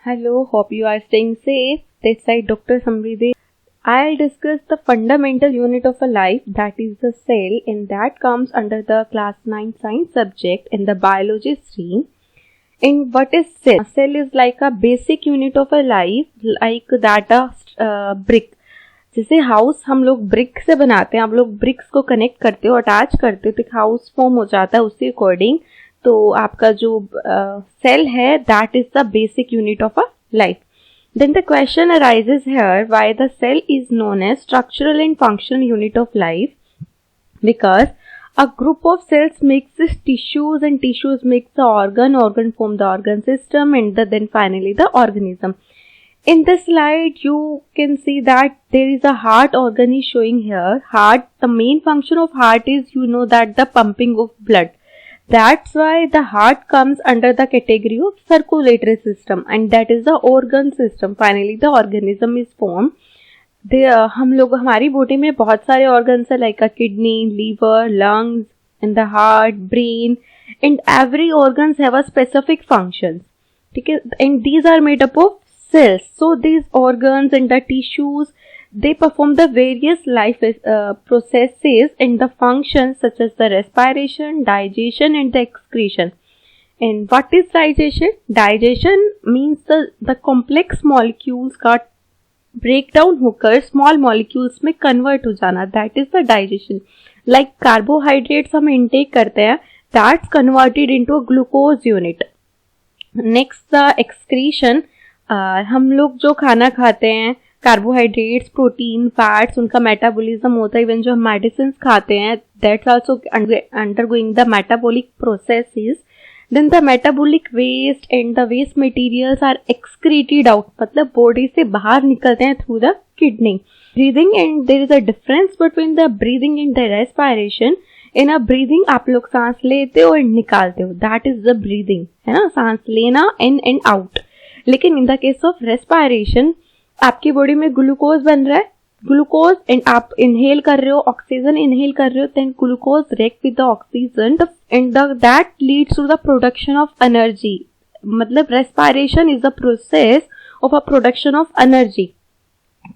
Hello, hope you are staying safe. This side Dr. Samriddhi. I'll discuss the fundamental unit of a life, that is the cell, and that comes under the class 9 science subject in the biology stream. And what is cell? Cell is like a basic unit of a life, like that a brick. जैसे house हम लोग brick से बनाते हैं, आप लोग BRICS को connect करते हो, अटैच करते हो तो एक हाउस फॉर्म हो जाता है उसके अकॉर्डिंग. तो आपका जो सेल है that is the basic unit of a life. Then the question arises here why the cell is known as structural and functional unit of life, because a group of cells makes this tissues and tissues makes the organ form the organ system and then finally the organism. In this slide you can see that there is a heart organ is showing here. Heart, the main function of heart is that the pumping of blood. That's why the heart comes under the category of circulatory system and that is the organ system. Finally the organism is formed. हम लोग हमारी body में बहुत सारे organs है like a kidney, liver, lungs and the heart, brain, and every organs have a specific functions. ठीक है, and these are made up of cells. So these organs and the tissues, they perform the various life processes and the functions such as the respiration, digestion and the excretion. And what is digestion? Digestion means the complex molecules का breakdown होकर small molecules में convert हो जाना, that is the digestion. Like carbohydrates हम intake करते हैं, that's converted into a glucose unit. Next the excretion. हम लोग जो खाना खाते हैं, कार्बोहाइड्रेट्स, प्रोटीन, फैट्स, उनका मेटाबॉलिज्म होता है. इवन जो हम मेडिसिन खाते हैं that's also undergoing the metabolic processes. Then the metabolic waste and the waste materials are excreted out, मतलब बॉडी से बाहर निकलते हैं through the kidney. Breathing, and there is a difference between the breathing and the respiration. In a breathing आप लोग सांस लेते हो एंड निकालते हो, दैट इज द ब्रीदिंग, है ना, सांस लेना इन एंड आउट. लेकिन in the case of respiration आपकी बॉडी में ग्लूकोज बन रहा है, ग्लूकोज एंड आप इनहेल कर रहे हो, ऑक्सीजन इनहेल कर रहे हो, then glucose react with the oxygen and that leads to the production of energy. मतलब respiration is the process of a production of energy.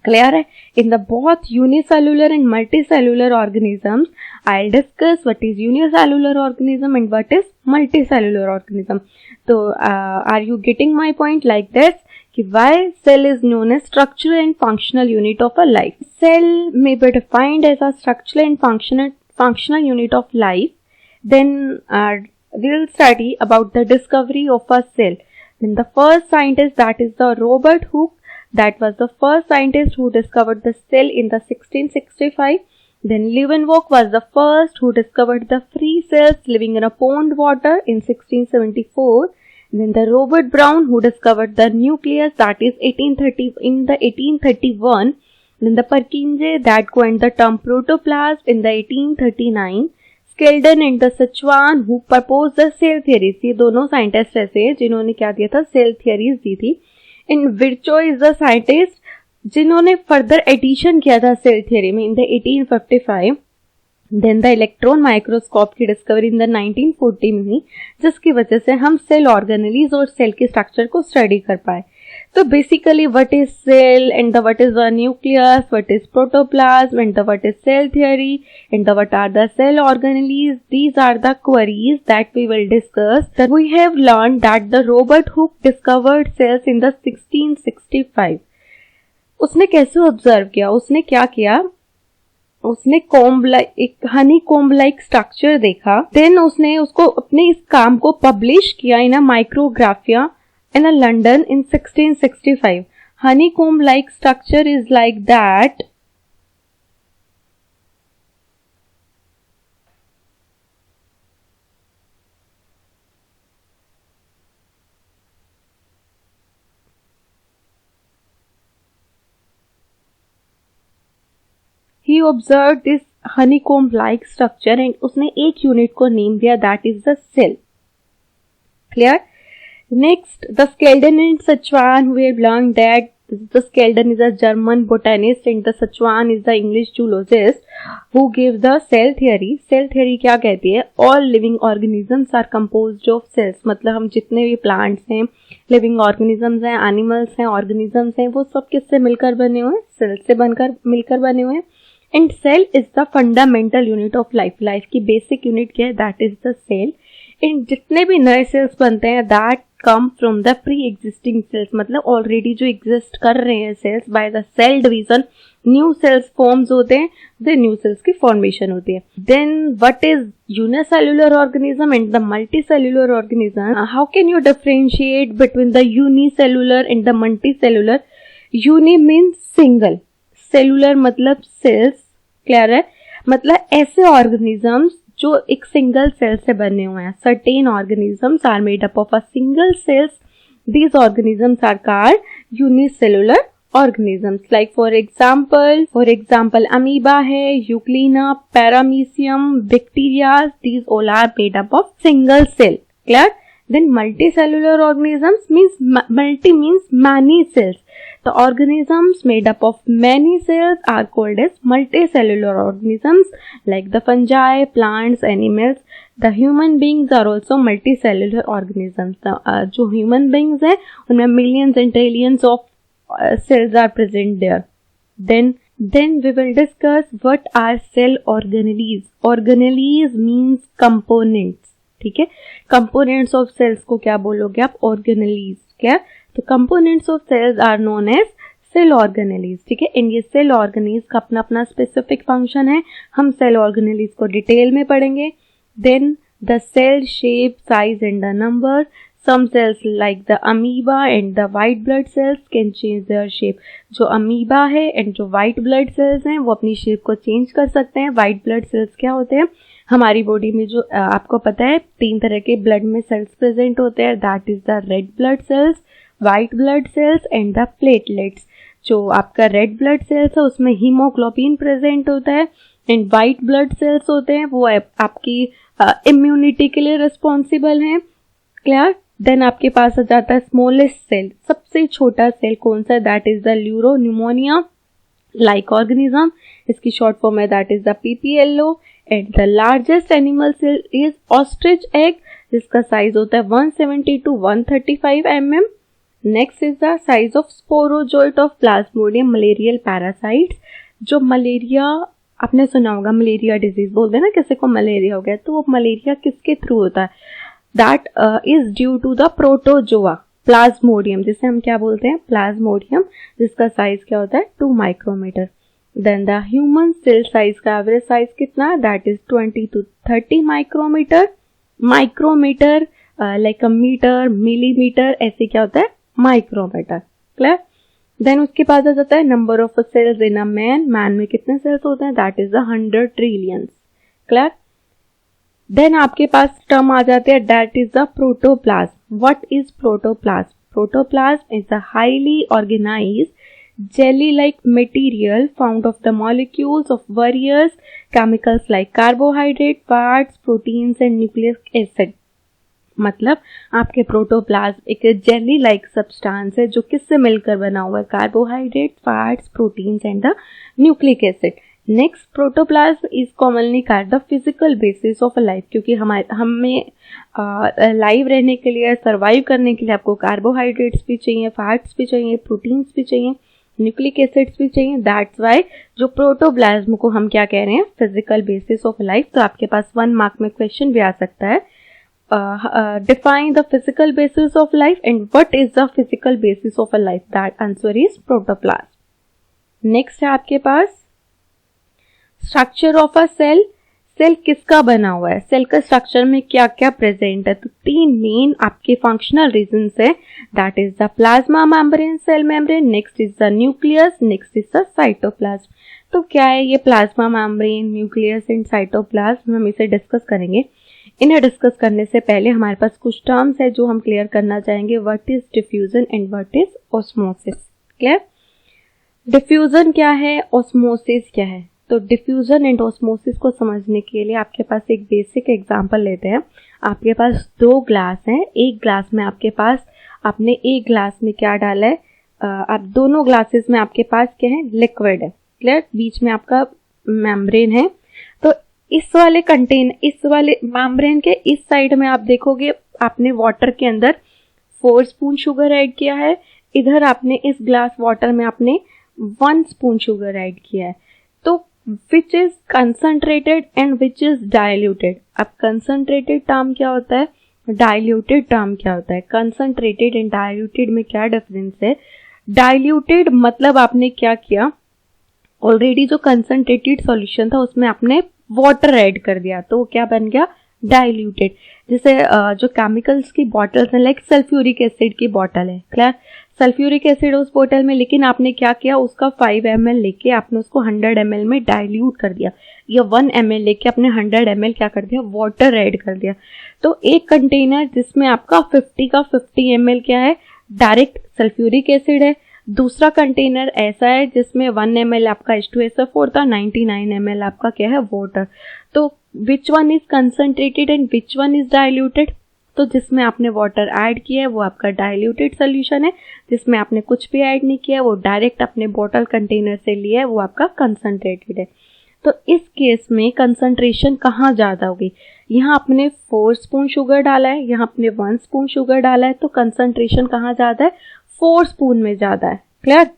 Clear है? In the both unicellular and multicellular organisms I will discuss what is unicellular organism and what is multicellular organism. तो are you getting my point like this कि why cell is known as structural and functional unit of a life. Cell may be defined as a structural and functional unit of life. Then we will study about the discovery of a cell. Then the first scientist, that is the Robert Hooke, that was the first scientist who discovered the cell in the 1665. Then Leeuwenhoek was the first who discovered the free cells living in a pond water in 1674. Then the Robert Brown who discovered the nucleus, that is 1831. Then the Purkinje that coined the term protoplasm in the 1839. Skeldon and the Sachwan who proposed the cell theories. ये दोनों scientist ऐसे हैं जिन्होंने क्या दिया था, cell theories दी थी. In Virchow is the scientist जिन्होंने फर्दर एडिशन किया था सेल थियरी में in the 1855. Then the electron microscope की डिस्कवरी इन द 1940 में हुई, जिसकी वजह से हम सेल ऑर्गेनेलीज और सेल के स्ट्रक्चर को स्टडी कर पाए. तो basically what is cell and the what is the nucleus, what is protoplasm and the what is cell theory and the what are the cell organelles, these are the queries that we will discuss. That we have learned that the Robert Hooke discovered cells in the 1665. उसने कैसे observe किया, उसने क्या किया, उसने एक honeycomb like structure देखा. Then उसने उसको अपने इस काम को पब्लिश किया in a Micrographia in a London in 1665. Honeycomb like structure is like that. He observed this honeycomb-like structure and उसने एक यूनिट को नेम दिया, that is the cell. Clear? Next, the Skeldon and Sachwan who have learned that The Skeldon is a German botanist and the Sachwan is the English zoologist who gave the cell theory. Cell theory क्या कहती है? All living organisms are composed of cells. मतलब हम जितने भी plants हैं, living organisms हैं, animals हैं, organisms हैं, वो सब किससे मिलकर बने हुए हैं? Cells से मिलकर बने हुए हैं. And cell is the fundamental unit of life. Life की basic unit क्या है? That is the cell. And जितने भी नए cells बनते हैं that come from the pre-existing cells. मतलब already जो exist कर रहे हैं cells, by the cell division new cells forms होते हैं, the new cells की formation होती है. Then what is unicellular organism and the multicellular organism? How can you differentiate between the unicellular and the multicellular? Uni means single, cellular मतलब cells, clear है? मतलब ऐसे organisms जो एक सिंगल सेल से बने हुए हैं. Certain organisms are made up of a single cells. These organisms are called unicellular organisms. Like for example amoeba है, euglena, paramecium, bacteria. These all are made up of single cell. Clear? Then multicellular organisms means multi means many cells. The organisms made up of many cells are called as multicellular organisms, like the fungi, plants, animals. The human beings are also multicellular organisms. जो human beings हैं उनमें millions and trillions of cells are present there. Then we will discuss what are cell organelles. Organelles means components. ठीक है, components of cells को क्या बोलोगे आप? Organelles. क्या? तो components of cells are known as cell organelles. ठीक है, इन ये सेल ऑर्गेनेलीज का अपना अपना स्पेसिफिक फंक्शन है. हम सेल ऑर्गेनेलीज को डिटेल में पढ़ेंगे. Then the cell shape, size and the number. Some cells like the amoeba and the white blood cells can change their shape. जो अमीबा है एंड जो वाइट ब्लड सेल्स हैं वो अपनी शेप को चेंज कर सकते हैं. वाइट ब्लड सेल्स क्या होते हैं? हमारी बॉडी में जो आपको पता है 3 तरह के ब्लड में सेल्स प्रेजेंट होते हैं. That is the red blood sales, white blood sales and the platelets. जो आपका रेड ब्लड सेल्स है उसमें हीमोग्लोबिन प्रेजेंट होता है एंड वाइट ब्लड सेल्स होते हैं वो आपकी इम्यूनिटी के लिए रिस्पॉन्सिबल हैं. क्लियर? देन आपके पास आ जाता है स्मॉलेस्ट सेल. सबसे छोटा सेल कौन सा है? That is the pleuropneumonia like organism. इसकी शॉर्ट फॉर्म है that is the PPLO. And the largest animal cell is ostrich egg जिसका साइज होता है 170 to 135 mm. Next is the size of sporozoite of plasmodium malarial parasites. जो malaria आपने सुना होगा, malaria disease बोलते हैं ना, किसी को मलेरिया हो गया तो वो मलेरिया किसके थ्रू होता है? That is due to the protozoa plasmodium, जिसे हम क्या बोलते हैं? प्लाज्मोडियम, जिसका साइज क्या होता है? 2 micrometre. Then the human cell size का एवरेज साइज कितना? That is 20 to 30 micrometre. Micrometre like a metre, millimetre, ऐसे क्या होता है? माइक्रोमीटर. क्लियर? देन उसके बाद आ जाता है number of cells in a man. Man में कितने सेल्स होते हैं? That is 100 trillions. Clear? Then आपके पास टर्म आ जाते हैं that is the protoplasm. What is protoplasm? Protoplasm is a highly organised jelly like material found of the molecules of various chemicals like carbohydrate, fats, proteins and nucleic acid. मतलब आपके protoplasm एक jelly like substance है जो किससे मिलकर बना हुआ है? Carbohydrate, fats, proteins and the nucleic acid. Next, protoplasm is commonly called the physical basis of a life. क्योंकि हमें लाइव रहने के लिए, सर्वाइव करने के लिए आपको कार्बोहाइड्रेट्स भी चाहिए, फैट्स भी चाहिए, प्रोटीन्स भी चाहिए, न्यूक्लिक एसिड्स भी चाहिए. दैट्स वाई जो प्रोटोप्लाज्म को हम क्या कह रहे हैं? Physical basis of life. तो आपके पास 1 मार्क में क्वेश्चन भी आ सकता है. Define the physical basis of life and what is the physical basis of a life? That answer is protoplasm. Next है आपके पास structure of a cell. Cell किसका बना हुआ है? सेल का स्ट्रक्चर में क्या क्या प्रेजेंट है? तो 3 मेन आपके फंक्शनल रीजंस है. That is the plasma membrane, cell membrane, next is the nucleus, next is the cytoplasm. तो क्या है ये plasma membrane, nucleus and cytoplasm? हम इसे डिस्कस करेंगे. इन्हें डिस्कस करने से पहले हमारे पास कुछ टर्म्स है जो हम क्लियर करना चाहेंगे. What is diffusion and what is osmosis? Clear? Diffusion क्या है? ऑस्मोसिस क्या है? तो डिफ्यूजन एंड ऑस्मोसिस को समझने के लिए आपके पास एक बेसिक एग्जांपल लेते हैं. आपके पास 2 ग्लास हैं. एक ग्लास में आपके पास आपने एक ग्लास में क्या डाला है? आप दोनों ग्लासेस में आपके पास क्या है, लिक्विड है, क्लियर, बीच में आपका मेम्ब्रेन है। तो इस वाले मेम्ब्रेन के इस साइड में आप देखोगे आपने वाटर के अंदर 4 स्पून शुगर ऐड किया है, इधर आपने इस ग्लास वाटर में आपने 1 स्पून शुगर ऐड किया है। तो which is concentrated and which is diluted. अब कंसंट्रेटेड टर्म क्या होता है, डाइल्यूटेड टर्म क्या होता है। कंसंट्रेटेड एंड डाइल्यूटेड में क्या डिफरेंस है। डाइल्यूटेड मतलब आपने क्या किया, ऑलरेडी जो कंसंट्रेटेड सॉल्यूशन था उसमें आपने वाटर ऐड कर दिया, तो वो क्या बन गया, डाइल्यूटेड। जैसे जो केमिकल्स की बॉटल्स हैं, लाइक सल्फ्यूरिक एसिड की बॉटल है, क्लियर, सल्फ्यूरिक एसिड उस बोतल में, लेकिन आपने क्या किया, उसका 5 ml लेके आपने उसको 100 ml में डाइल्यूट कर दिया, या 1 ml लेके आपने 100 ml क्या कर दिया, वाटर ऐड कर दिया। तो एक कंटेनर जिसमें आपका 50 ml क्या है, डायरेक्ट सल्फ्यूरिक एसिड है। दूसरा कंटेनर ऐसा है जिसमें 1 ml आपका H2SO4 था, 99 ml आपका क्या है, वाटर। तो which one is concentrated and which one is diluted. तो जिसमें आपने वाटर ऐड किया है वो आपका डाइल्यूटेड सोल्यूशन है, जिसमें आपने कुछ भी ऐड नहीं किया, वो डायरेक्ट अपने बॉटल कंटेनर से लिया है, वो आपका कंसंट्रेटेड है। तो इस केस में कंसंट्रेशन कहाँ ज़्यादा होगी, यहाँ आपने 4 स्पून शुगर डाला है, यहाँ आपने 1 स्पून शुगर डाला है, तो कंसंट्रेशन कहाँ ज़्यादा है, 4 स्पून में ज़्यादा है, क्लियर।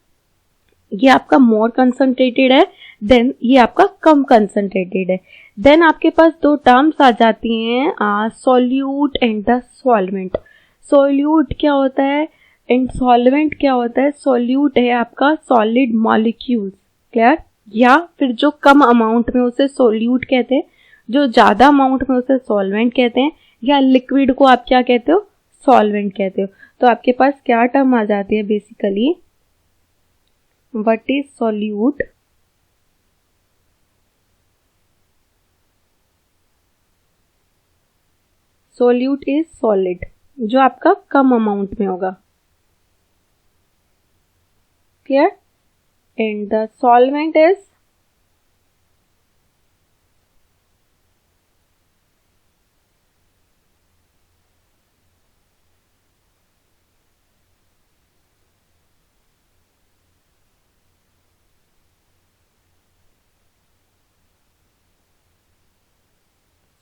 ये आपका मोर कंसंट्रेटेड है, देन ये आपका कम कंसंट्रेटेड है। देन आपके पास 2 टर्म्स आ जाती हैं, solute and the solvent. Solute क्या होता है एंड सॉल्वेंट क्या होता है। सॉल्यूट है आपका सॉलिड मॉलिक्यूल्स, क्लियर, या फिर जो कम अमाउंट में उसे सॉल्यूट कहते हैं, जो ज्यादा अमाउंट में उसे सॉल्वेंट कहते हैं, या लिक्विड को आप क्या कहते हो, सॉल्वेंट कहते हो। तो आपके पास क्या टर्म आ जाती है basically, what is solute, solute is solid, जो आपका कम अमाउंट में होगा, clear, and the solvent is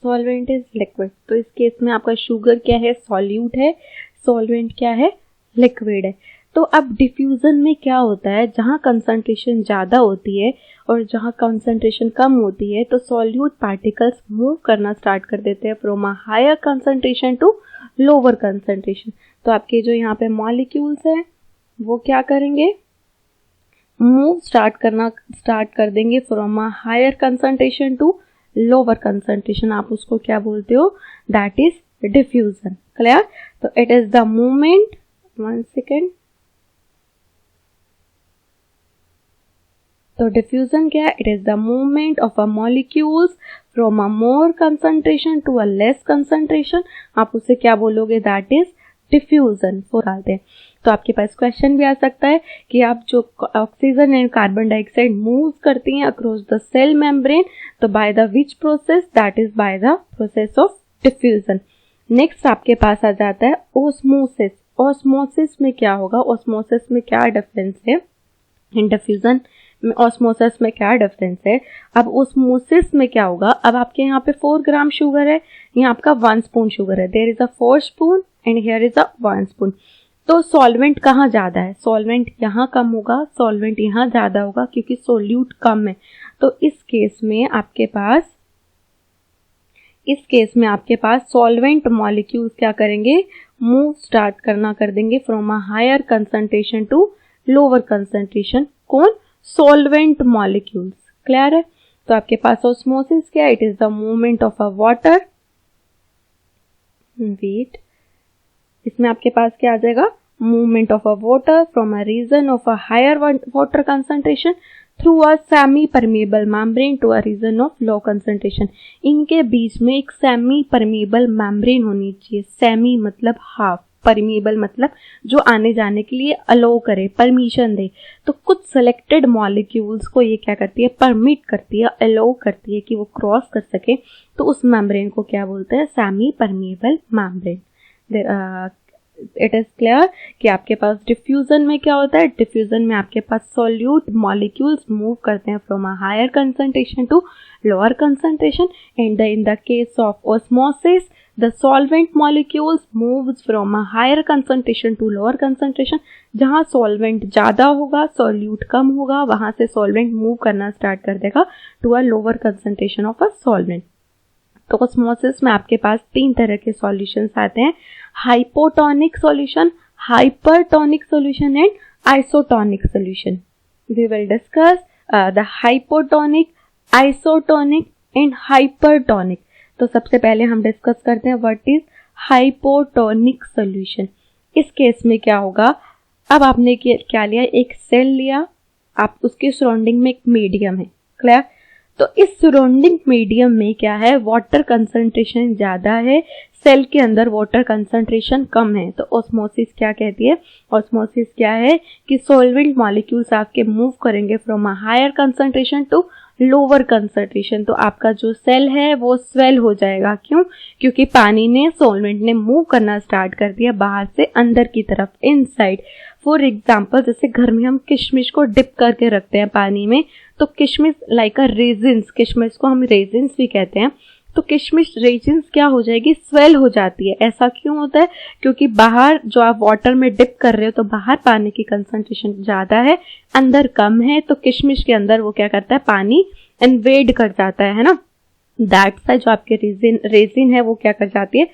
solvent is liquid. तो इस केस में आपका शुगर क्या है, सॉल्यूट है, सॉल्वेंट क्या है, लिक्विड है। तो अब डिफ्यूजन में क्या होता है, जहाँ कंसंट्रेशन ज़्यादा होती है और जहाँ कंसंट्रेशन कम होती है, तो सॉल्यूट पार्टिकल्स मूव करना स्टार्ट कर देते हैं from a higher concentration to lower concentration. तो आपके जो यहाँ पे मॉलिक्यूल्स हैं वो क्या करेंगे, मूव स्टार्ट कर देंगे from a higher concentration to lower concentration. आप उसको क्या बोलते हो, दैट इज डिफ्यूजन, क्लियर। तो it is the movement, 1 second, तो डिफ्यूजन क्या है, it is the movement of a molecules from a more concentration to a less concentration. आप उसे क्या बोलोगे, दैट इज डिफ्यूजन फॉर डालते हैं। तो आपके पास क्वेश्चन भी आ सकता है कि आप जो oxygen and carbon dioxide move करती हैं अक्रॉस द सेल मेम्ब्रेन, तो by the which process, that is by the process of diffusion. Next आपके पास आ जाता है ऑस्मोसिस। ऑस्मोसिस में क्या होगा, ऑस्मोसिस में क्या डिफरेंस है, इन डिफ्यूजन में ऑस्मोसिस में क्या डिफरेंस है। अब ऑस्मोसिस में क्या होगा, अब आपके यहाँ पे 4 ग्राम शुगर है, यहाँ आपका 1 स्पून शुगर है, there is a 4 spoon and here is a 1 spoon. तो सॉल्वेंट कहाँ ज्यादा है, सॉल्वेंट यहाँ कम होगा, सॉल्वेंट यहाँ ज्यादा होगा, क्योंकि सोल्यूट कम है। तो इस केस में आपके पास सॉल्वेंट मॉलिक्यूल्स क्या करेंगे, मूव स्टार्ट करना कर देंगे from a higher concentration to lower concentration. कौन, सॉल्वेंट मॉलिक्यूल्स, क्लियर है। तो आपके पास ऑस्मोसिस क्या है, it is the movement of a water, wait, इसमें आपके पास क्या आ जाएगा, movement of a water from a region of a higher water concentration through a semi permeable membrane to a region of low concentration. इनके बीच में एक सेमी परमेबल मेम्ब्रेन होनी चाहिए। सेमी मतलब हाफ, परमेबल मतलब जो आने जाने के लिए अलो करे, परमिशन दे। तो कुछ सिलेक्टेड मॉलिक्यूल्स को ये क्या करती है, परमिट करती है, अलो करती है कि वो क्रॉस कर सके। तो उस मेम्ब्रेन को क्या बोलते हैं, semi permeable membrane. It is clear कि आपके पास डिफ्यूजन में क्या होता है, डिफ्यूजन में आपके पास सॉल्यूट मॉलिक्यूल्स मूव करते हैं from a higher concentration to lower concentration, and in the case of osmosis the solvent molecules moves from a higher concentration to lower concentration. जहाँ सॉल्वेंट ज़्यादा होगा सॉल्यूट कम होगा, वहाँ से सॉल्वेंट मूव करना start कर देगा to a lower concentration of a solvent. तो ऑस्मोसिस में आपके पास 3 तरह के सॉल्यूशंस आते हैं, hypotonic solution, hypertonic solution and isotonic solution. We will discuss the hypotonic, isotonic and hypertonic. तो सबसे पहले हम डिस्कस करते हैं व्हाट इज हाइपोटोनिक सॉल्यूशन। इस केस में क्या होगा, अब आपने क्या लिया, एक सेल लिया, आप उसके सराउंडिंग में एक मीडियम है, क्लियर। तो इस सराउंडिंग मीडियम में क्या है, वाटर कंसंट्रेशन ज़्यादा है, सेल के अंदर वाटर कंसंट्रेशन कम है। तो ऑस्मोसिस क्या कहती है, ऑस्मोसिस क्या है कि सॉल्वेंट मॉलिक्यूल्स आपके मूव करेंगे from a higher concentration to lower concentration. तो आपका जो सेल है वो स्वेल हो जाएगा, क्यों, क्योंकि पानी ने, सॉल्वेंट ने मूव करना स्टार्ट कर दिया बाहर से अंदर की तरफ, इनसाइड। फॉर एग्जाम्पल जैसे घर में हम किशमिश को डिप करके रखते हैं पानी में, तो किशमिश लाइक अ रेजिन्स, किशमिश को हम रेजिन्स भी कहते हैं, तो किशमिश रेजिन्स क्या हो जाएगी, स्वेल हो जाती है। ऐसा क्यों होता है, क्योंकि बाहर जो आप वाटर में डिप कर रहे हो तो बाहर पानी की कंसंट्रेशन ज़्यादा है, अंदर कम है, तो किशमिश के अंदर वो क्या करता है, पानी इन्वेड कर जाता है ना। दैट्स जो आपके रेजिन है वो क्या कर जाती है,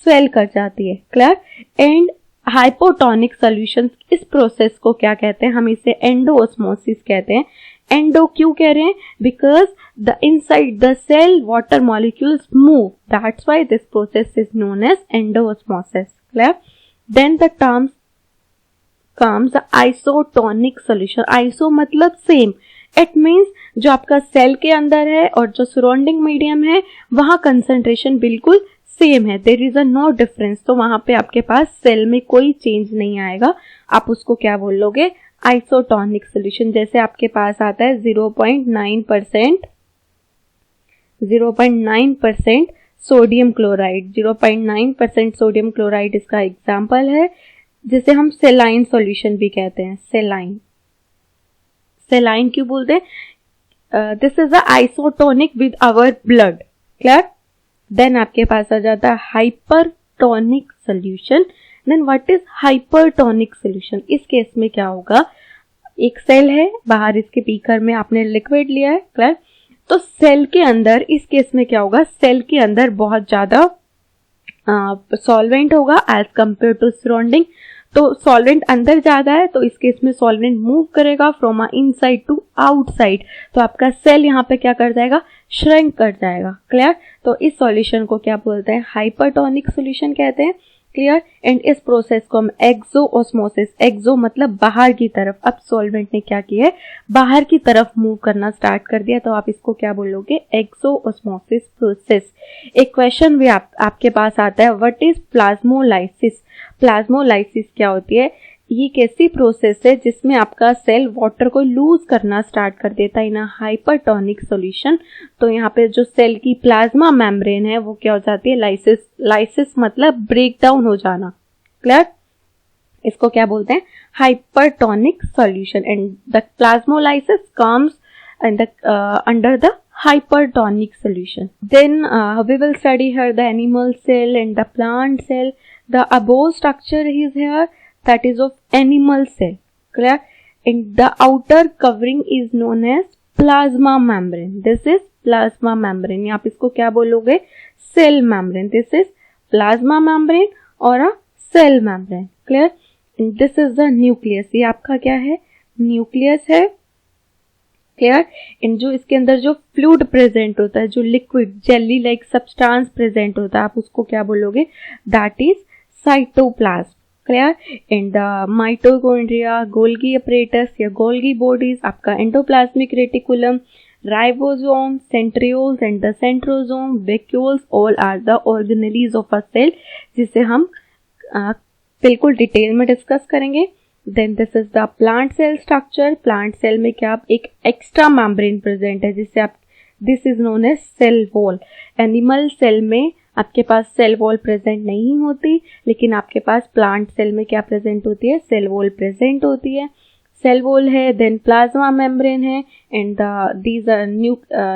स्वेल कर जाती है, क्लियर। एंड हाइपोटोनिक सॉल्यूशंस, इस प्रोसेस को क्या कहते हैं, हम इसे एंडोऑस्मोसिस कहते हैं। एंडो क्यों कह रहे हैं, because the inside the cell water molecules move, that's why this process is known as endosmosis, clear. Then the terms comes isotonic solution. Iso मतलब सेम, इट मीन्स जो आपका सेल के अंदर है और जो सराउंडिंग मीडियम है वहां कंसंट्रेशन बिल्कुल सेम है, there is a no difference. तो वहां पे आपके पास सेल में कोई चेंज नहीं आएगा, आप उसको क्या बोलोगे, आइसोटोनिक सॉल्यूशन। जैसे आपके पास आता है 0.9% सोडियम क्लोराइड, 0.9% सोडियम क्लोराइड इसका एग्जाम्पल है, जिसे हम सेलाइन सॉल्यूशन भी कहते हैं। सेलाइन क्यों बोलते हैं, this is a isotonic with our blood, clear. Then आपके पास आ जाता है hypertonic solution. Then what is hypertonic solution, इस केस में क्या होगा, एक सेल है, बाहर इसके बीकर में आपने लिक्विड लिया है, क्लियर। तो सेल के अंदर इस केस में क्या होगा, सेल के अंदर बहुत ज्यादा सॉल्वेंट होगा एज कंपेयर टू सराउंडिंग। तो सॉल्वेंट अंदर ज्यादा है, तो इस केस में सॉल्वेंट मूव करेगा फ्रॉम इनसाइड टू आउटसाइड, तो आपका सेल यहाँ पे क्या कर जाएगा, श्रिंक कर जाएगा, क्लियर। तो इस सॉल्यूशन को क्या बोलते हैं, हाइपरटोनिक सॉल्यूशन कहते हैं, क्लियर। एंड इस प्रोसेस को हम एक्सोऑस्मोसिस, एक्सो मतलब बाहर की तरफ, अब सॉल्वेंट ने क्या किया है, बाहर की तरफ मूव करना स्टार्ट कर दिया, तो आप इसको क्या बोलोगे, एक्सोऑस्मोसिस प्रोसेस। एक क्वेश्चन भी आपके पास आता है, व्हाट इज प्लाज्मोलाइसिस। प्लाज्मोलाइसिस क्या होती है, ये कैसी प्रोसेस है जिसमें आपका सेल वाटर को लूज करना स्टार्ट कर देता है इन हाइपरटोनिक सॉल्यूशन। तो यहाँ पे जो सेल की प्लाज्मा मेम्ब्रेन है वो क्या हो जाती है, लाइसिस मतलब ब्रेक डाउन हो जाना, क्लियर। इसको क्या बोलते हैं, hypertonic solution. And the plasmolysis comes under the hypertonic solution. Then we will study here the animal cell and the plant cell. The above structure is here, that is of animal cell, clear. And the outer covering is known as plasma membrane. This is plasma membrane. आप इसको क्या बोलोगे, cell membrane. This is plasma membrane or a cell membrane, clear. And this is the nucleus. ये आपका क्या है, nucleus है, clear. इन जो इसके अंदर जो फ्लूइड प्रेजेंट होता है, जो liquid jelly like substance present होता है, आप उसको क्या बोलोगे, that is cytoplasm, clear. In the mitochondria, Golgi apparatus या गोल्गी बॉडीज, आपका endoplasmic reticulum, ribosome, centrioles and the centrosome, vacuoles, all are the organelles of a cell, जिसे हम बिल्कुल डिटेल में डिस्कस करेंगे। Then this is the plant cell structure. Plant cell में क्या एक extra membrane present है, जिससे आप, this is known as cell wall. Animal cell में आपके पास सेल वॉल प्रेजेंट नहीं होती, लेकिन आपके पास प्लांट सेल में क्या प्रेजेंट होती है, सेल वॉल प्रेजेंट होती है। सेल वॉल है, देन प्लाज्मा मेम्ब्रेन है, एंड दीज आर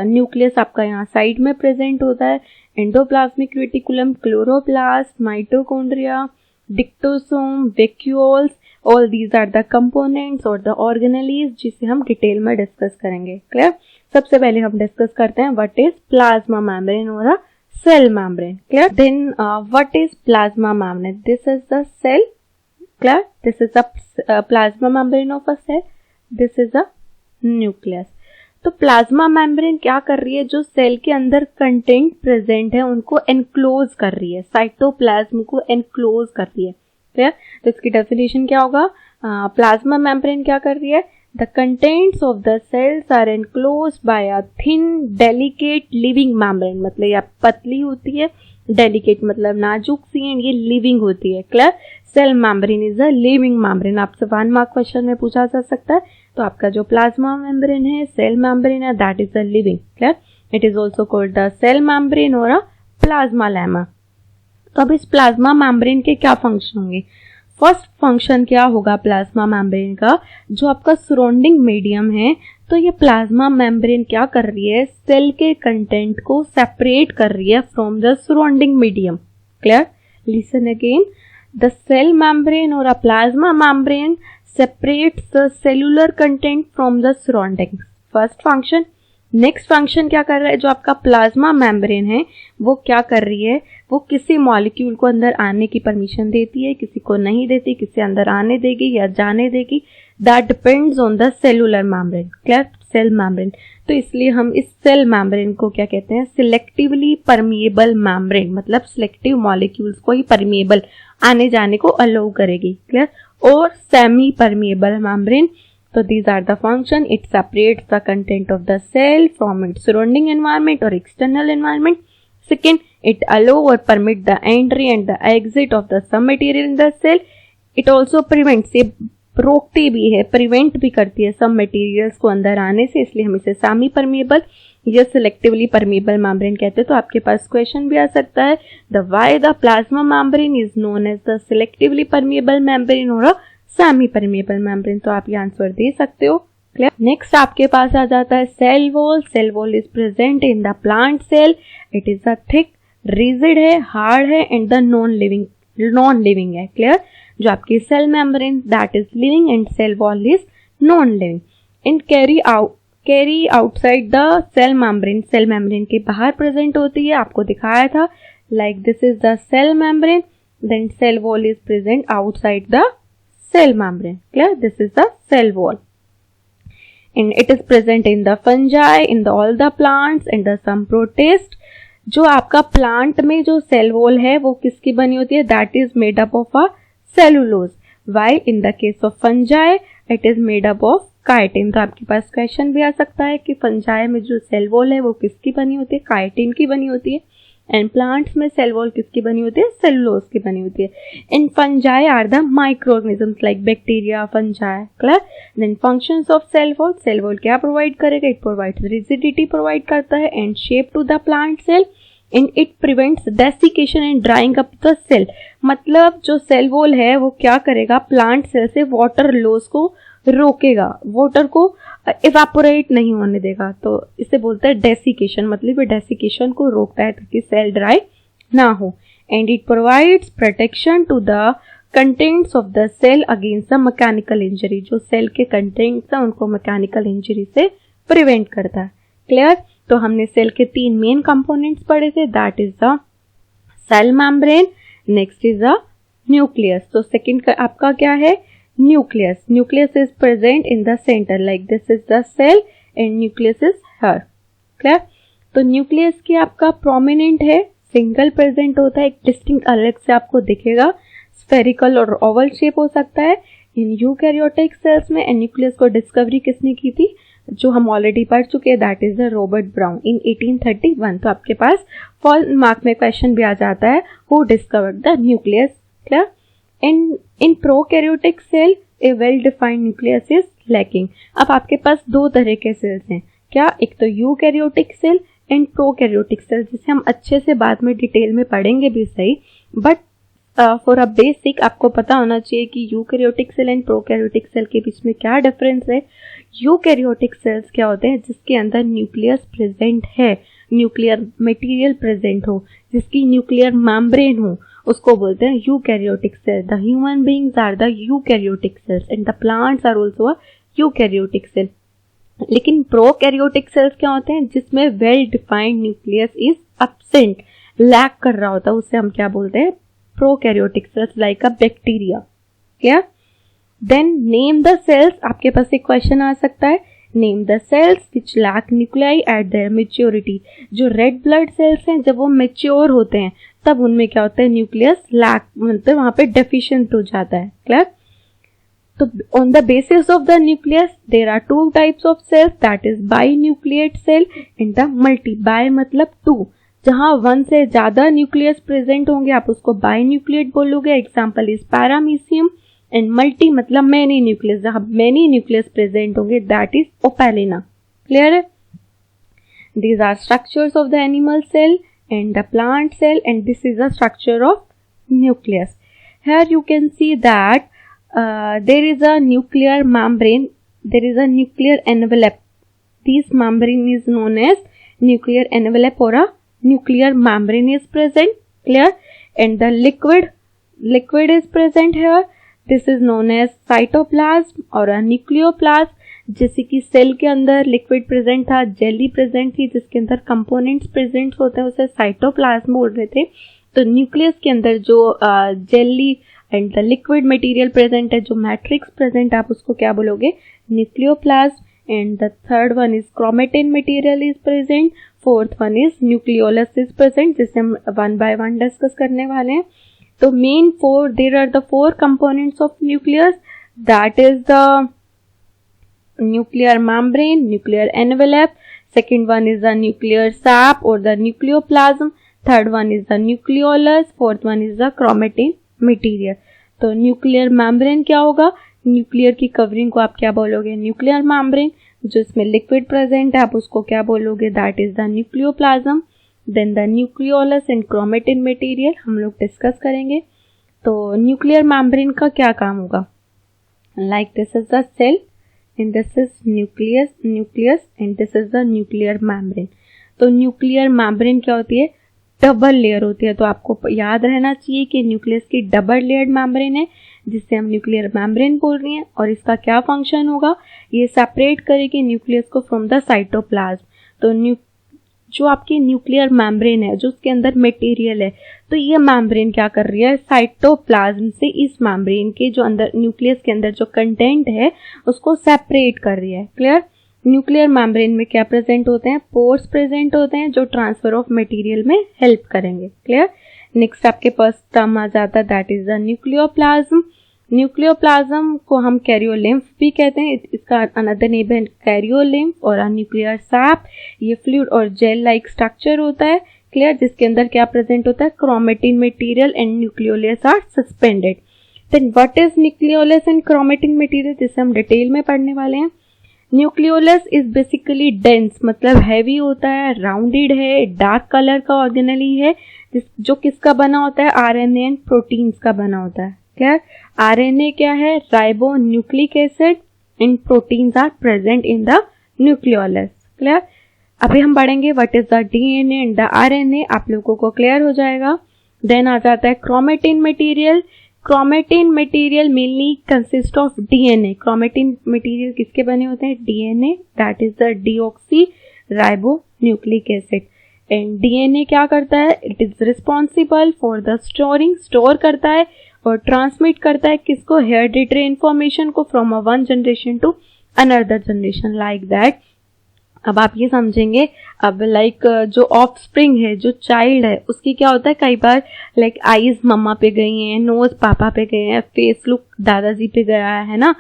न्यूक्लियस आपका यहाँ साइड में प्रेजेंट होता है। Endoplasmic reticulum, chloroplast, mitochondria, dictyosome, vacuoles, all these are the components और द ऑर्गेनेलीज, जिसे हम डिटेल में डिस्कस करेंगे। क्लियर? सबसे पहले हम डिस्कस करते हैं व्हाट इज प्लाज्मा मेम्ब्रेन और a cell membrane. Clear? Then what is plasma membrane? This is the cell. Clear? This is a plasma membrane of a cell. This is a nucleus. तो plasma membrane क्या कर रही है, जो cell के अंदर content present है उनको एनक्लोज कर रही है, साइटोप्लाज्म को एनक्लोज कर रही है। क्लियर? तो इसकी डेफिनेशन क्या होगा, प्लाज्मा मेम्ब्रेन क्या कर रही है, the contents of the cells are enclose by a thin delicate living membrane, मतलब ये पतली होती है, डेलिकेट मतलब नाजुक सी, एंड ये लिविंग होती है। Clear? Cell membrane is a living membrane, आपसे 1 मार्क क्वेश्चन में पूछा जा सकता है। तो आपका जो प्लाज्मा मेम्ब्रेन है, सेल मेम्ब्रेन है, that is a living. Clear? It is also called the cell membrane और अ प्लाज्मा लेमा। तो अब इस प्लाज्मा मेम्ब्रेन के क्या फंक्शन होंगे? फर्स्ट फंक्शन क्या होगा प्लाज्मा मेम्ब्रेन का, जो आपका सराउंडिंग मीडियम है, तो ये प्लाज्मा मेम्ब्रेन क्या कर रही है, सेल के कंटेंट को सेपरेट कर रही है from the surrounding medium. Clear? Listen again, the cell membrane और a plasma membrane separates the cellular content from the surroundings. First function. Next function क्या कर रहा है, जो आपका प्लाज्मा मेम्ब्रेन है वो क्या कर रही है, वो किसी मॉलिक्यूल को अंदर आने की परमिशन देती है, किसी को नहीं देती, किसी अंदर आने देगी या जाने देगी, that depends on the cellular membrane. Clear? Cell membrane. तो इसलिए हम इस सेल मेम्ब्रेन को क्या कहते हैं, सिलेक्टिवली परमिएबल मेम्ब्रेन, मतलब सिलेक्टिव मॉलिक्यूल्स को ही परमिएबल आने जाने को अलाउ करेगी। क्लियर? और semi permeable membrane. So these are the function. It separates the content of the cell from its surrounding environment or external environment. Second, it allow or permit the entry and the exit of the some material in the cell. It also prevents, ये रोकती भी है, prevent भी करती है सब materials को अंदर आने से, इसलिए हम इसे सेमी परमिएबल या सिलेक्टिवली परमिएबल मेम्ब्रेन कहते हैं। तो आपके पास क्वेश्चन भी आ सकता है, the why the plasma membrane is known as the selectively permeable membrane और अ सेमी परमिएबल मेम्ब्रेन। तो आप ये आंसर दे सकते हो। क्लियर? नेक्स्ट आपके पास आ जाता है cell wall. Cell wall is present in the plant cell. It is a thick, rigid है, हार्ड है, एंड द नॉन लिविंग है। क्लियर? जो आपकी cell membrane that is living and cell wall is non living. In carry outside the cell membrane के बाहर present होती है, आपको दिखाया था, like this is the cell membrane, then cell wall is present outside the cell membrane. Clear? This is the cell wall, and it is present in the fungi, in all the plants, and the some protists. जो आपका plant में जो cell wall है वो किसकी बनी होती है, that is made up of a cellulose, while in the case of fungi it is made up of chitin. तो आपके पास क्वेश्चन भी आ सकता है कि फंजाई में जो सेल वॉल है वो किसकी बनी होती है, काइटिन की बनी होती है, एंड प्लांट्स में सेल वॉल किसकी बनी होती है, सेलुलोज की बनी होती है। In fungi are the microorganisms like bacteria, fungi. Clear? Then functions of cell wall क्या प्रोवाइड करेगा, इट प्रोवाइड्स रिजिडिटी प्रोवाइड करता है and shape to the plant cell, and it prevents desiccation and drying up the cell. मतलब जो cell wall है वो क्या करेगा, प्लांट सेल से वाटर लॉस को रोकेगा, वाटर को इवेपोरेट नहीं होने देगा। तो इसे बोलते हैं डेसिकेशन, मतलब ये डेसिकेशन को रोकता है ताकि सेल ड्राई ना हो। And it provides protection to the contents of the cell against the mechanical injury. जो सेल के कंटेंट्स हैं उनको मैकेनिकल इंजरी से प्रिवेंट करता है। क्लियर? तो हमने सेल के 3 मेन कंपोनेंट्स पढ़े थे, that is the cell membrane, next is the nucleus. तो सेकंड आपका क्या है, nucleus is present in the center, like this is the cell and nucleus is here. Clear? तो न्यूक्लियस की आपका प्रोमिनेंट है, सिंगल प्रेजेंट होता है, एक डिस्टिंक्ट अलग से आपको दिखेगा, स्फेरिकल और ओवल शेप हो सकता है। इन यूकैरियोटिक सेल्स में न्यूक्लियस को डिस्कवरी किसने की थी, जो हम ऑलरेडी पढ़ चुके हैं, that is the Robert brown इन 1831। तो आपके पास फॉल मार्क में क्वेश्चन भी आ जाता है, who discovered the nucleus. Clear? In prokaryotic cell, a well-defined nucleus is lacking. अब आपके पास 2 तरह के सेल्स हैं, क्या, एक तो eukaryotic cell and prokaryotic cells, जिसे हम अच्छे से बाद में डिटेल में पढ़ेंगे भी सही, बट फॉर अ बेसिक आपको पता होना चाहिए कि eukaryotic cell and prokaryotic cell के बीच में क्या डिफरेंस है। यूकैरियोटिक सेल्स क्या होते हैं, जिसके अंदर न्यूक्लियस प्रेजेंट है, न्यूक्लियर मटेरियल प्रेजेंट हो, जिसकी न्यूक्लियर मेम्ब्रेन हो, उसको बोलते हैं eukaryotic cell. The human beings are the eukaryotic cells and the plants are also a eukaryotic cell. लेकिन प्रोकैरियोटिक सेल्स क्या होते हैं, जिसमें well defined nucleus is absent, lack कर रहा होता है, उससे हम क्या बोलते हैं, prokaryotic cells, like a bacteria. क्या? देन नेम द सेल्स, आपके पास एक क्वेश्चन आ सकता है, name the cells which lack nuclei at their maturity. जो रेड ब्लड सेल्स हैं, जब वो मैच्योर होते हैं तब उनमें क्या होता है, न्यूक्लियस लैक, मतलब वहां पे डेफिशिएंट हो जाता है। क्लियर? तो on the basis of the nucleus there are two types of cells, that is binucleate cell and the multi। bi मतलब two, जहां वन से ज्यादा न्यूक्लियस प्रेजेंट होंगे आप उसको बाइन्यूक्लिएट बोलोगे, example is paramecium. And multi मतलब मैनी न्यूक्लियस, जहां मैनी न्यूक्लियस प्रेजेंट होंगे, दैट इज ओपेलिना। क्लियर है? These are structures of the animal cell and the plant cell, and this is the structure of nucleus. Here you can see that there is a nuclear membrane, there is a nuclear envelope. This membrane is known as nuclear envelope or a nuclear membrane is present. Clear? And the liquid is present here. This is known as cytoplasm or a nucleoplasm. जैसे कि cell के अंदर liquid present था, jelly present थी, जिसके अंदर components present होते हैं, उसे साइटोप्लाज्म बोल रहे थे। तो न्यूक्लियस के अंदर जो jelly and the liquid material present है, जो मैट्रिक्स प्रेजेंट, आप उसको क्या बोलोगे, nucleoplasm. And the third one is chromatin material is present, fourth one is nucleolus is present, जिसे हम वन बाय वन डिस्कस करने वाले हैं। तो main four, there are the four components of nucleus, that is the nuclear membrane, nuclear envelope, second one is the nuclear sap or the nucleoplasm, third one is the nucleolus, fourth one is the chromatin material। तो nuclear membrane क्या होगा, nuclear की covering को आप क्या बोलोगे, nuclear membrane। जो इसमें लिक्विड प्रेजेंट है आप उसको क्या बोलोगे, that is the nucleoplasm. Then the nucleolus and chromatin material हम लोग डिस्कस करेंगे। तो न्यूक्लियर membrane का क्या काम होगा, like this is the cell and this is nucleus and this is the nuclear membrane। तो न्यूक्लियर membrane क्या होती है, डबल लेयर होती है। तो आपको याद रहना चाहिए कि न्यूक्लियस की डबल लेयर्ड membrane है, जिससे हम न्यूक्लियर membrane बोल रही हैं। और इसका क्या फंक्शन होगा, ये सेपरेट करेगी न्यूक्लियस को फ्रॉम द साइटोप्लाज्म। तो जो आपकी न्यूक्लियर membrane है, जो उसके अंदर मटेरियल है, तो ये membrane क्या कर रही है, साइटोप्लाज्म से इस membrane के जो अंदर न्यूक्लियस के अंदर जो कंटेंट है उसको सेपरेट कर रही है। क्लियर? न्यूक्लियर membrane में क्या प्रेजेंट होते हैं, पोर्स प्रेजेंट होते हैं, जो ट्रांसफर ऑफ मटेरियल में हेल्प करेंगे। क्लियर? नेक्स्ट आपके पास टर्म आ जाता है, that is the nucleoplasm. Nucleoplasm को हम कैरियोलिम्फ भी कहते हैं, इसका अनदर नेम है कैरियोलिम्फ और न्यूक्लियर सैप। ये फ्लूइड और जेल लाइक स्ट्रक्चर होता है। क्लियर? जिसके अंदर क्या प्रेजेंट होता है, chromatin material and nucleolus are suspended. Then what is nucleolus and chromatin material, जिसे हम डिटेल में पढ़ने वाले हैं। न्यूक्लियोलस इज बेसिकली डेंस, मतलब हैवी होता है, राउंडेड है, डार्क कलर का ऑर्गेनली है, जो किसका बना होता है, आरएनए एंड प्रोटीन्स का बना होता है। क्लियर? आरएनए क्या है, ribo nucleic acid, and proteins are present in the nucleolus. Clear? अभी हम पढ़ेंगे what is the DNA and the RNA, आप लोगों को क्लियर हो जाएगा। देन आ जाता है chromatin material. Chromatin material mainly consist of DNA. Chromatin material किसके बने होते हैं, DNA, that is the deoxy ribo nucleic acid. And DNA क्या करता है, it is responsible for the storing, store करता है और ट्रांसमिट करता है किसको, हेरिडिटरी इंफॉर्मेशन को, from one generation to another generation, like that. अब आप ये समझेंगे, अब लाइक जो ऑफ स्प्रिंग है, जो चाइल्ड है, उसकी क्या होता है, कई बार लाइक आईज मम्मा पे गई हैं, नोज पापा पे गए हैं, फेस लुक दादाजी पे गया है ना,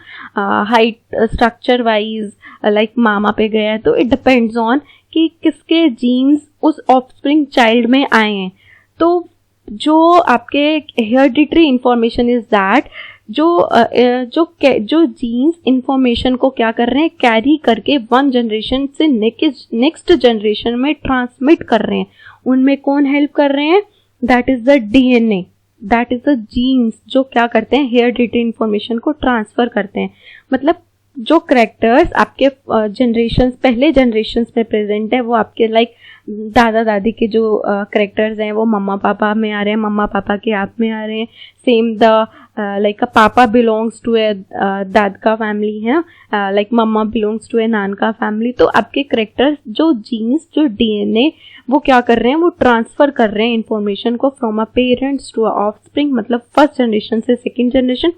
हाइट स्ट्रक्चर वाइज लाइक मामा पे गया है। तो इट डिपेंड्स ऑन कि किसके जीन्स उस ऑफ स्प्रिंग चाइल्ड में आए हैं। तो जो आपके हेरिडिटरी इंफॉर्मेशन इज दैट जो जीन्स इंफॉर्मेशन को क्या कर रहे हैं, कैरी करके वन जनरेशन से नेक्स्ट जनरेशन में ट्रांसमिट कर रहे हैं, उनमें कौन हेल्प कर रहे हैं, that is the DNA, that is the genes जो क्या करते हैं, हेरिडिटरी इंफॉर्मेशन को ट्रांसफर करते हैं। मतलब जो करेक्टर्स आपके जनरेशन्स पहले जनरेशन्स में प्रेजेंट है, वो आपके लाइक दादा दादी के जो करेक्टर्स हैं वो मम्मा पापा में आ रहे हैं, मम्मा पापा के आप में आ रहे हैं। सेम द लाइक अ पापा बिलोंग्स टू ए दाद का फैमिली है, लाइक मम्मा बिलोंग्स टू ए नान का फैमिली। तो आपके करेक्टर्स जो जीन्स जो डीएनए वो क्या कर रहे हैं, वो ट्रांसफर कर रहे हैं इंफॉर्मेशन को from a parents to a offspring, मतलब फर्स्ट जनरेशन से second generation,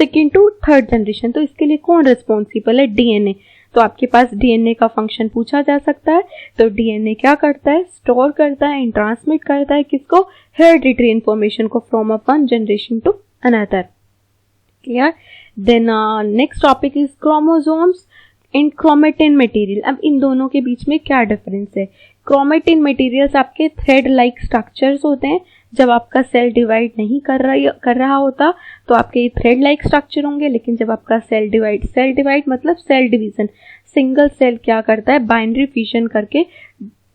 second to third generation. तो इसके लिए कौन रिस्पॉन्सिबल है, डीएनए। तो आपके पास डीएनए का फंक्शन पूछा जा सकता है। तो डीएनए क्या करता है, स्टोर करता है एंड ट्रांसमिट करता है किसको, हेरिडिटरी इंफॉर्मेशन को from a one generation to another. Clear. Then next topic is chromosomes and chromatin material. अब इन दोनों के बीच में क्या डिफरेंस है। क्रोमेटिन मटेरियल्स आपके थ्रेड लाइक स्ट्रक्चर्स होते हैं। जब आपका सेल डिवाइड नहीं कर रहा होता तो आपके ये थ्रेड लाइक स्ट्रक्चर होंगे, लेकिन जब आपका सेल डिवाइड मतलब सेल डिवीजन, सिंगल सेल क्या करता है, बाइनरी फिशन करके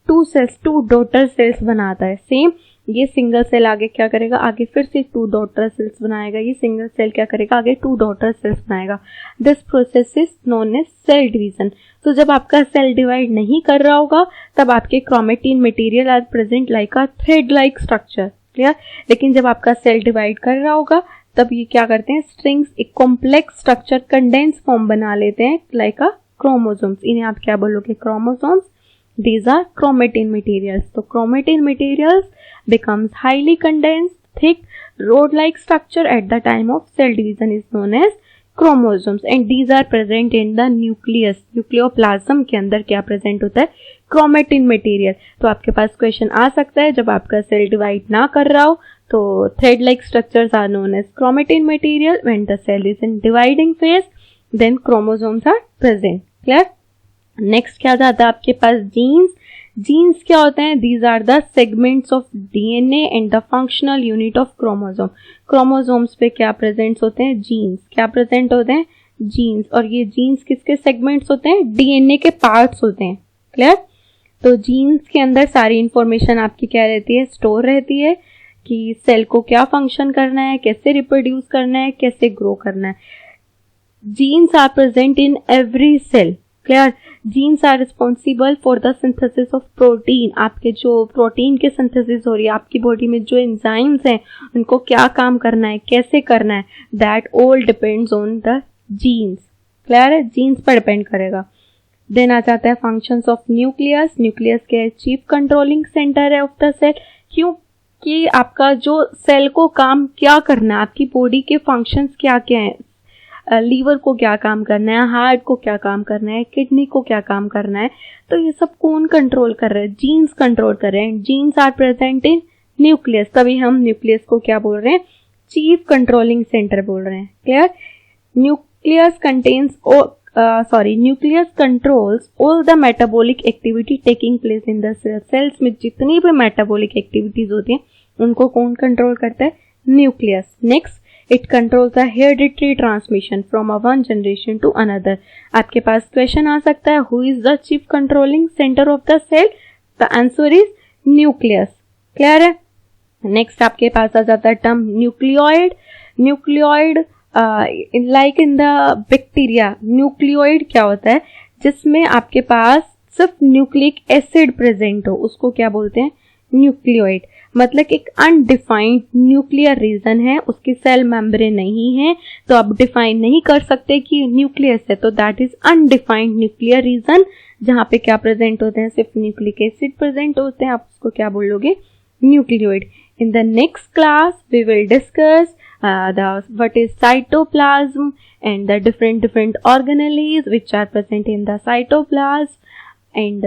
टू डॉटर सेल्स बनाता है। सेम ये सिंगल सेल आगे क्या करेगा, आगे फिर से 2 डॉटर सेल्स बनाएगा। ये सिंगल सेल क्या करेगा, आगे 2 डॉटर सेल्स बनाएगा। This process is known as cell division. तो जब आपका सेल डिवाइड नहीं कर रहा होगा तब आपके chromatin material are present like a thread like structure. Clear. लेकिन जब आपका सेल डिवाइड कर रहा होगा तब ये क्या करते हैं, स्ट्रिंग्स एक कॉम्प्लेक्स स्ट्रक्चर कंडेंस फॉर्म बना लेते हैं लाइक अ क्रोमोसोम्स। इन्हें आप क्या बोलोगे, chromosomes. These are chromatin materials. So chromatin materials becomes highly condensed, thick, rod-like structure at the time of cell division is known as chromosomes, and these are present in the nucleus. Nucleoplasm के अंदर क्या present होता है, chromatin material. तो आपके पास question आ सकता है, जब आपका सेल डिवाइड ना कर रहा हो तो thread like structures are known as chromatin material. When the cell is in dividing phase, then chromosomes are present. Clear? Next क्या जाता है आपके पास, जीन्स क्या होते हैं, these are the segments of DNA and the functional unit of chromosome. Chromosomes पे क्या प्रेजेंट होते हैं, जीन्स। क्या प्रेजेंट होते हैं, जीन्स। और ये जीन्स किसके सेगमेंट्स होते हैं, डीएनए के पार्ट्स होते हैं। क्लियर। तो जीन्स के अंदर सारी इंफॉर्मेशन आपकी क्या रहती है, स्टोर रहती है कि सेल को क्या फंक्शन करना है, कैसे रिप्रोड्यूस करना है, कैसे ग्रो करना है। Genes are present in every cell. Clear. Genes are responsible for the synthesis of protein. आपके जो प्रोटीन के सिंथेसिस हो रही है आपकी बॉडी में, जो एंजाइम्स हैं उनको क्या काम करना है, कैसे करना है, that all depends on the genes. Clear है, जीन्स पर डिपेंड करेगा। देन आ जाता है फंक्शंस ऑफ न्यूक्लियस। न्यूक्लियस के चीफ कंट्रोलिंग सेंटर है ऑफ द सेल। क्योंकि आपका जो सेल को काम क्या करना है, आपकी बॉडी के फंक्शंस क्या क्या हैं, लीवर को क्या काम करना है, हार्ट को क्या काम करना है, किडनी को क्या काम करना है, तो ये सब कौन कंट्रोल कर रहे हैं, जीन्स कंट्रोल कर रहे हैं। Genes are present in nucleus, तभी हम न्यूक्लियस को क्या बोल रहे हैं, चीफ कंट्रोलिंग सेंटर बोल रहे हैं। Clear. Nucleus controls all the metabolic activity taking place in the cell. Cells में जितनी भी मेटाबॉलिक एक्टिविटीज होती हैं उनको कौन कंट्रोल करता है, nucleus. Next, it controls the hereditary transmission from a one generation to another. आपके पास क्वेश्चन आ सकता है, who is the chief controlling center of the cell? The answer is nucleus. Clear है। नेक्स्ट आपके पास आ जाता है term nucleoid. Nucleoid like in the bacteria, nucleoid क्या होता है, जिसमें आपके पास सिर्फ न्यूक्लिक एसिड प्रेजेंट हो, उसको क्या बोलते हैं, न्यूक्लियोइड। मतलब एक अनडिफाइंड न्यूक्लियर रीजन है, उसकी सेल मेम्ब्रेन नहीं है, तो आप डिफाइन नहीं कर सकते कि न्यूक्लियस है, तो that is undefined nuclear region, जहाँ पे क्या प्रेजेंट होते हैं, सिर्फ न्यूक्लिक एसिड प्रेजेंट होते हैं, आप उसको क्या बोलोगे, nucleoid. In the next class we will discuss what is cytoplasm and the different organelles which are present in the cytoplasm, and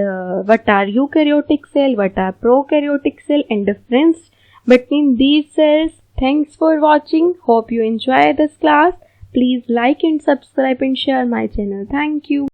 what are eukaryotic cell, what are prokaryotic cell, and difference between these cells. Thanks for watching. Hope you enjoy this class. Please like and subscribe and share my channel. Thank you.